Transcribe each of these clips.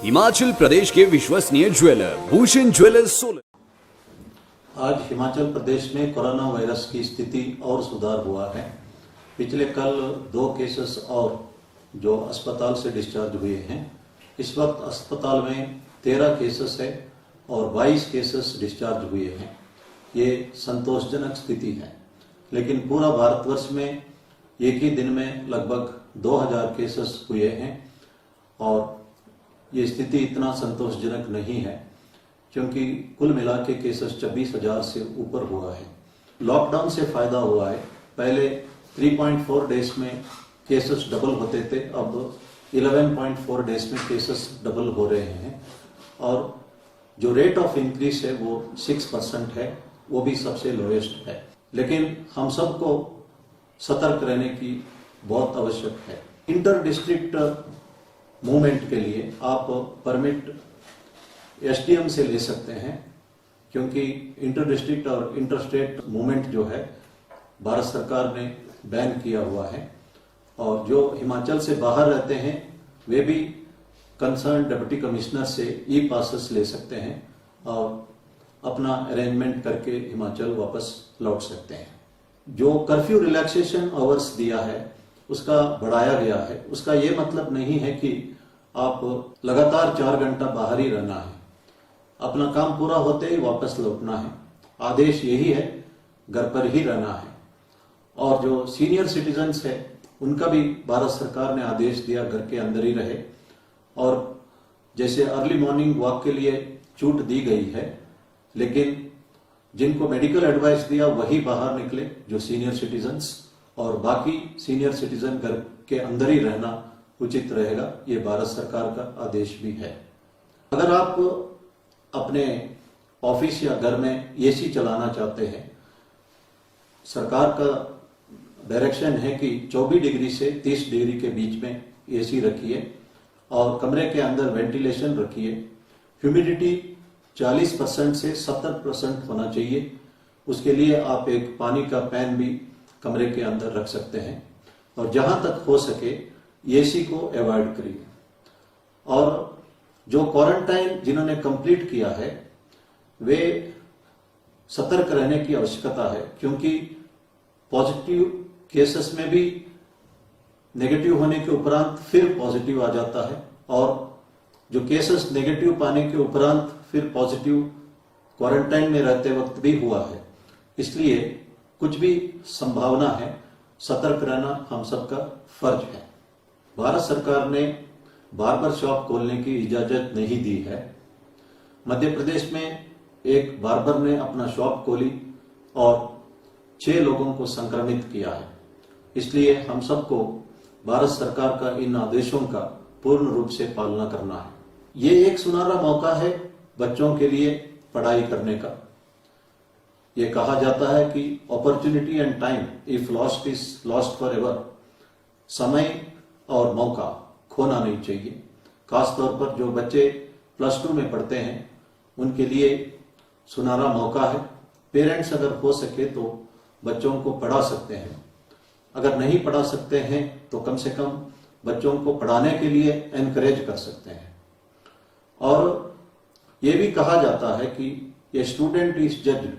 हिमाचल प्रदेश के विश्वसनीय jeweller Bhushan jewellers Solan. आज हिमाचल प्रदेश में कोरोना वायरस की स्थिति और सुधार हुआ है। पिछले कल 2 केसेस और जो अस्पताल से डिस्चार्ज हुए हैं। इस वक्त अस्पताल में 13 केसेस है और 22 केसेस डिस्चार्ज हुए हैं। ये संतोषजनक स्थिति है, लेकिन पूरा भारतवर्ष में एक ही दिन में लगभग 2000 केसेस हुए हैं और ये स्थिति इतना संतोषजनक नहीं है, क्योंकि कुल मिला के केसेस 26,000 से ऊपर हुआ है। लॉकडाउन से फायदा हुआ है। पहले 3.4 डेज में केसेस डबल होते थे, अब 11.4 डेज में केसेस डबल हो रहे हैं और जो रेट ऑफ इंक्रीज है वो 6% है, वो भी सबसे लोएस्ट है। लेकिन हम सबको सतर्क रहने की बहुत आवश्यक है। इंटर डिस्ट्रिक्ट मूवमेंट के लिए आप परमिट एसडीएम से ले सकते हैं, क्योंकि इंटर डिस्ट्रिक्ट और इंटर स्टेट मूवमेंट जो है भारत सरकार ने बैन किया हुआ है और जो हिमाचल से बाहर रहते हैं वे भी कंसर्न डिप्टी कमिश्नर से ई पासेस ले सकते हैं और अपना अरेंजमेंट करके हिमाचल वापस लौट सकते हैं। जो कर्फ्यू रिलैक्सेशन आवर्स दिया है उसका बढ़ाया गया है। उसका ये मतलब नहीं है कि आप लगातार 4 घंटा बाहर ही रहना है, अपना काम पूरा होते ही वापस लौटना है। आदेश यही है, घर पर ही रहना है। और जो सीनियर सिटीजन्स है उनका भी भारत सरकार ने आदेश दिया घर के अंदर ही रहे और जैसे अर्ली मॉर्निंग वॉक के लिए छूट दी गई है, लेकिन जिनको मेडिकल एडवाइस दिया वही बाहर निकले, जो सीनियर सिटीजन्स, और बाकी सीनियर सिटीजन घर के अंदर ही रहना उचित रहेगा। ये भारत सरकार का आदेश भी है। अगर आप अपने ऑफिस या घर में एसी चलाना चाहते हैं, सरकार का डायरेक्शन है कि 24 डिग्री से 30 डिग्री के बीच में एसी रखिए और कमरे के अंदर वेंटिलेशन रखिए। ह्यूमिडिटी 40% से 70% होना चाहिए। उसके लिए आप एक पानी का पैन भी कमरे के अंदर रख सकते हैं और जहां तक हो सके एसी को अवॉइड करिए। और जो क्वारंटाइन जिन्होंने कंप्लीट किया है वे सतर्क रहने की आवश्यकता है, क्योंकि पॉजिटिव केसेस में भी नेगेटिव होने के उपरांत फिर पॉजिटिव आ जाता है और जो केसेस नेगेटिव पाने के उपरांत फिर पॉजिटिव क्वारंटाइन में रहते वक्त भी हुआ है। इसलिए कुछ भी संभावना है, सतर्क रहना हम सबका फर्ज है। भारत सरकार ने बार्बर शॉप खोलने की इजाजत नहीं दी है। मध्य प्रदेश में एक बार्बर ने अपना शॉप खोली और 6 लोगों को संक्रमित किया है। इसलिए हम सबको भारत सरकार का इन आदेशों का पूर्ण रूप से पालना करना है। ये एक सुनहरा मौका है बच्चों के लिए पढ़ाई करने का। ये कहा जाता है कि opportunity and time if lost is lost for ever. समय और मौका खोना नहीं चाहिए। खासतौर पर जो बच्चे +2 में पढ़ते हैं उनके लिए सुनहरा मौका है। पेरेंट्स अगर हो सके तो बच्चों को पढ़ा सकते हैं। अगर नहीं पढ़ा सकते हैं तो कम से कम बच्चों को पढ़ाने के लिए एनकरेज कर सकते हैं। और ये भी कहा जाता है कि a student is judged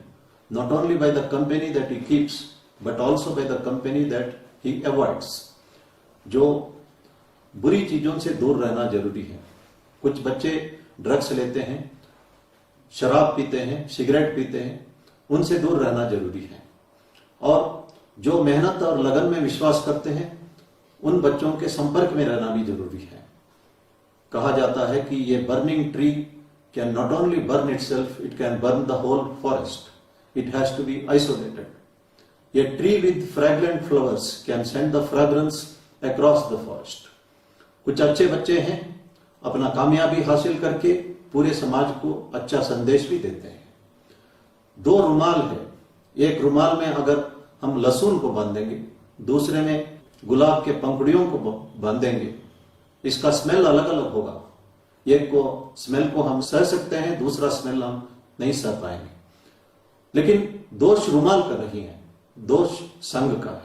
not only by the company that he keeps but also by the company that he avoids। जो बुरी चीजों से दूर रहना जरूरी है। कुछ बच्चे ड्रग्स लेते हैं, शराब पीते हैं, सिगरेट पीते हैं, उनसे दूर रहना जरूरी है। और जो मेहनत और लगन में विश्वास करते हैं उन बच्चों के संपर्क में रहना भी जरूरी है। कहा जाता है कि ये burning tree can not only burn itself, it can burn the whole forest. It has to be isolated. A tree with fragrant flowers can send the fragrance across the forest। कुछ अच्छे बच्चे हैं, अपना कामयाबी हासिल करके पूरे समाज को अच्छा संदेश भी देते हैं। 2 रुमाल है, एक रुमाल में अगर हम लहसुन को बांधेंगे, दूसरे में गुलाब के पंखुड़ियों को बांधेंगे, इसका स्मेल अलग अलग होगा। एक को स्मेल को हम सह सकते हैं, दूसरा स्मेल हम नहीं सह पाएंगे। लेकिन दोष रुमाल का नहीं है, दोष संघ का है।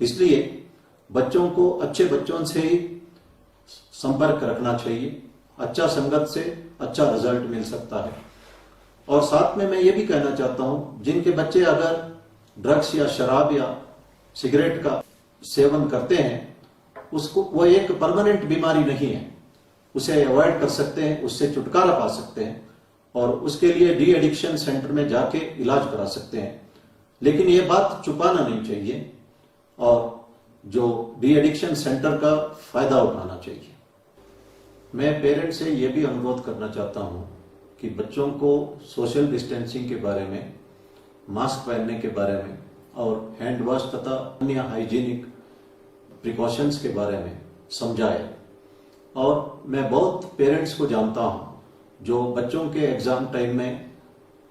इसलिए बच्चों को अच्छे बच्चों से ही संपर्क रखना चाहिए अच्छा संगत से अच्छा रिजल्ट मिल सकता है। और साथ में मैं ये भी कहना चाहता हूं, जिनके बच्चे अगर ड्रग्स या शराब या सिगरेट का सेवन करते हैं, उसको वो एक परमानेंट बीमारी नहीं है, उसे अवॉइड कर सकते हैं, उससे छुटकारा पा सकते हैं और उसके लिए डी एडिक्शन सेंटर में जाके इलाज करा सकते हैं। लेकिन ये बात छुपाना नहीं चाहिए और जो डी एडिक्शन सेंटर का फायदा उठाना चाहिए। मैं पेरेंट्स से ये भी अनुरोध करना चाहता हूं कि बच्चों को सोशल डिस्टेंसिंग के बारे में, मास्क पहनने के बारे में और हैंड वॉश तथा अन्य हाइजीनिक प्रिकॉशंस के बारे में समझाए। और मैं बहुत पेरेंट्स को जानता हूं जो बच्चों के एग्जाम टाइम में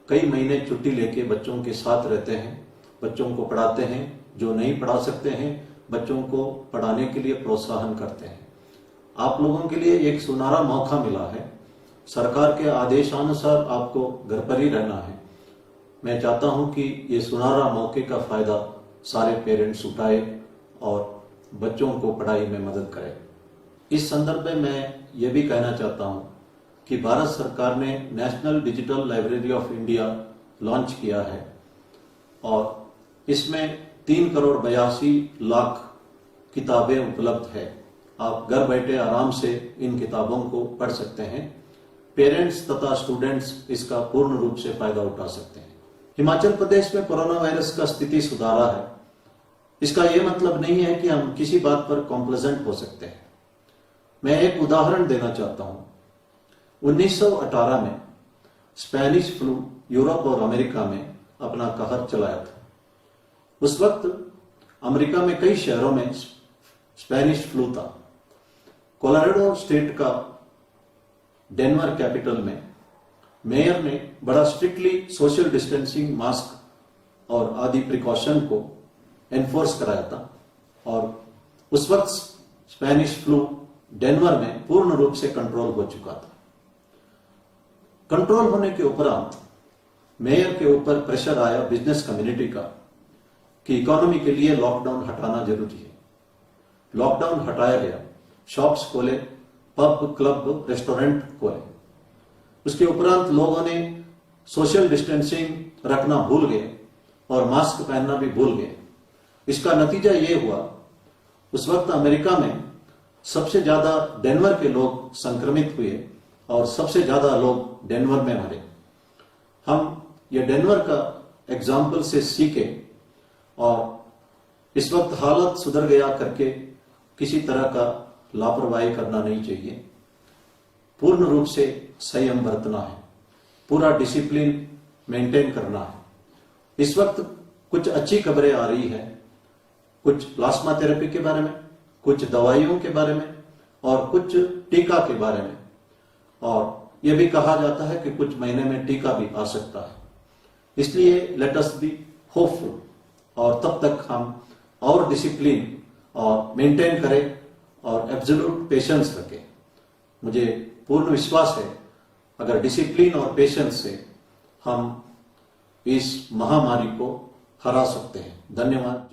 कई महीने छुट्टी लेके बच्चों के साथ रहते हैं, बच्चों को पढ़ाते हैं, जो नहीं पढ़ा सकते हैं बच्चों को पढ़ाने के लिए प्रोत्साहन करते हैं। आप लोगों के लिए एक सुनहरा मौका मिला है। सरकार के आदेशानुसार आपको घर पर ही रहना है। मैं चाहता हूं कि ये सुनहरा मौके का फायदा सारे पेरेंट्स उठाए और बच्चों को पढ़ाई में मदद करें। इस संदर्भ में मैं ये भी कहना चाहता हूं कि भारत सरकार ने national digital library of India launch किया है और इसमें 3,82,00,000 किताबें उपलब्ध है। आप घर बैठे आराम से इन किताबों को पढ़ सकते हैं। पेरेंट्स तथा स्टूडेंट्स इसका पूर्ण रूप से फायदा उठा सकते हैं। हिमाचल प्रदेश में कोरोना वायरस का स्थिति सुधारा है। इसका यह मतलब नहीं है कि हम किसी बात पर कॉम्प्लेजेंट हो सकते हैं। मैं एक उदाहरण देना चाहता हूं। 1918 में स्पेनिश फ्लू यूरोप और अमेरिका में अपना कहर चलाया था। उस वक्त अमेरिका में कई शहरों में स्पेनिश फ्लू था। कोलोराडो स्टेट का डेनवर कैपिटल में मेयर ने बड़ा स्ट्रिक्टली सोशल डिस्टेंसिंग, मास्क और आदि प्रिकॉशन को एनफोर्स कराया था और उस वक्त स्पेनिश फ्लू डेनवर में पूर्ण रूप से कंट्रोल हो चुका था। कंट्रोल होने के उपरांत मेयर के ऊपर प्रेशर आया बिजनेस कम्युनिटी का कि इकोनॉमी के लिए लॉकडाउन हटाना जरूरी है। लॉकडाउन हटाया गया, शॉप्स खोले, पब, क्लब, रेस्टोरेंट खोले। उसके उपरांत लोगों ने सोशल डिस्टेंसिंग रखना भूल गए और मास्क पहनना भी भूल गए। इसका नतीजा ये हुआ, उस वक्त अमेरिका में सबसे ज्यादा डेनवर के लोग संक्रमित हुए और सबसे ज्यादा लोग डेनवर में मरे। हम ये डेनवर का एग्जाम्पल से सीखे और इस वक्त हालत सुधर गया करके किसी तरह का लापरवाही करना नहीं चाहिए। पूर्ण रूप से संयम बरतना है, पूरा डिसिप्लिन मेंटेन करना है। इस वक्त कुछ अच्छी खबरें आ रही है, कुछ प्लाज्मा थेरेपी के बारे में, कुछ दवाइयों के बारे में और कुछ टीका के बारे में, और यह भी कहा जाता है कि कुछ महीने में टीका भी आ सकता है। इसलिए लेट अस बी होपफुल और तब तक हम और डिसिप्लिन और मेंटेन करें और एब्सोल्यूट पेशेंस रखें। मुझे पूर्ण विश्वास है अगर डिसिप्लिन और पेशेंस से हम इस महामारी को हरा सकते हैं। धन्यवाद।